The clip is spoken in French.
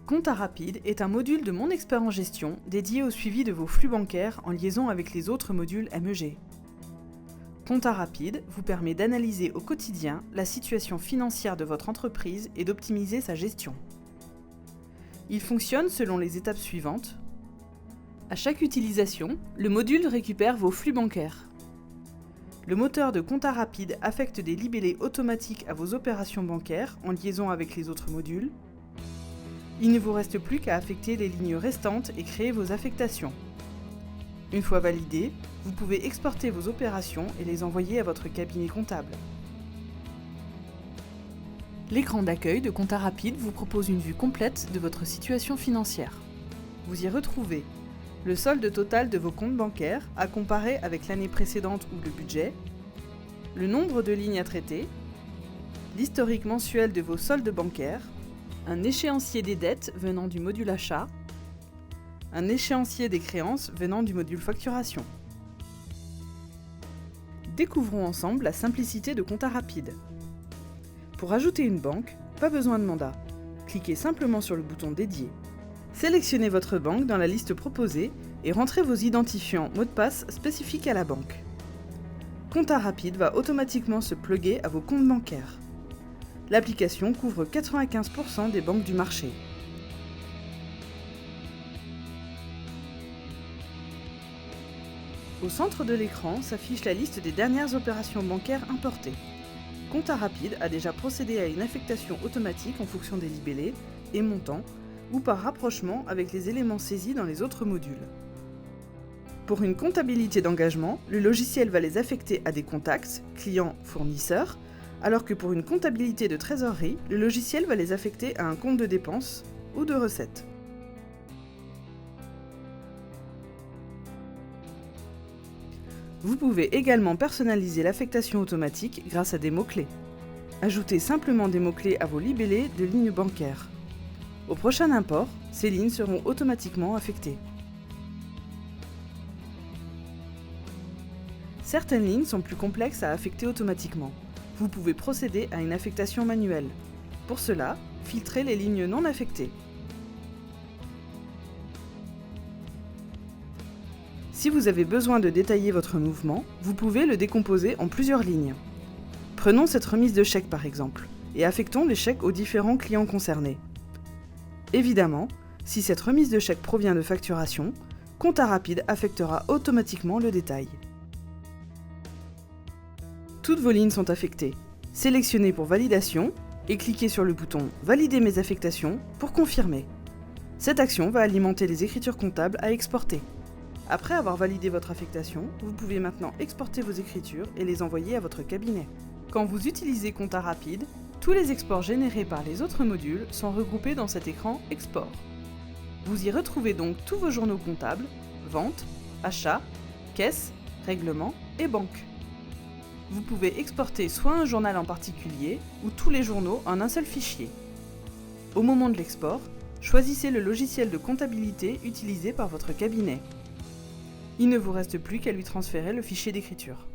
Compta Rapide est un module de Mon Expert en Gestion dédié au suivi de vos flux bancaires en liaison avec les autres modules MEG. Compta Rapide vous permet d'analyser au quotidien la situation financière de votre entreprise et d'optimiser sa gestion. Il fonctionne selon les étapes suivantes. À chaque utilisation, le module récupère vos flux bancaires. Le moteur de Compta Rapide affecte des libellés automatiques à vos opérations bancaires en liaison avec les autres modules. Il ne vous reste plus qu'à affecter les lignes restantes et créer vos affectations. Une fois validées, vous pouvez exporter vos opérations et les envoyer à votre cabinet comptable. L'écran d'accueil de Compta Rapide vous propose une vue complète de votre situation financière. Vous y retrouvez le solde total de vos comptes bancaires à comparer avec l'année précédente ou le budget, le nombre de lignes à traiter, l'historique mensuel de vos soldes bancaires, un échéancier des dettes venant du module achat, un échéancier des créances venant du module facturation. Découvrons ensemble la simplicité de Compta Rapide. Pour ajouter une banque, pas besoin de mandat. Cliquez simplement sur le bouton dédié. Sélectionnez votre banque dans la liste proposée et rentrez vos identifiants mots de passe spécifiques à la banque. Compta Rapide va automatiquement se plugger à vos comptes bancaires. L'application couvre 95% des banques du marché. Au centre de l'écran s'affiche la liste des dernières opérations bancaires importées. Compta Rapide a déjà procédé à une affectation automatique en fonction des libellés et montants ou par rapprochement avec les éléments saisis dans les autres modules. Pour une comptabilité d'engagement, le logiciel va les affecter à des contacts, clients, fournisseurs, alors que pour une comptabilité de trésorerie, le logiciel va les affecter à un compte de dépenses ou de recettes. Vous pouvez également personnaliser l'affectation automatique grâce à des mots-clés. Ajoutez simplement des mots-clés à vos libellés de lignes bancaires. Au prochain import, ces lignes seront automatiquement affectées. Certaines lignes sont plus complexes à affecter automatiquement. Vous pouvez procéder à une affectation manuelle. Pour cela, filtrez les lignes non affectées. Si vous avez besoin de détailler votre mouvement, vous pouvez le décomposer en plusieurs lignes. Prenons cette remise de chèque par exemple, et affectons les chèques aux différents clients concernés. Évidemment, si cette remise de chèque provient de facturation, Compta Rapide affectera automatiquement le détail. Toutes vos lignes sont affectées. Sélectionnez pour validation et cliquez sur le bouton « Valider mes affectations » pour confirmer. Cette action va alimenter les écritures comptables à exporter. Après avoir validé votre affectation, vous pouvez maintenant exporter vos écritures et les envoyer à votre cabinet. Quand vous utilisez Compta Rapide, tous les exports générés par les autres modules sont regroupés dans cet écran « Export ». Vous y retrouvez donc tous vos journaux comptables, ventes, achats, caisse, règlement et banque. Vous pouvez exporter soit un journal en particulier ou tous les journaux en un seul fichier. Au moment de l'export, choisissez le logiciel de comptabilité utilisé par votre cabinet. Il ne vous reste plus qu'à lui transférer le fichier d'écriture.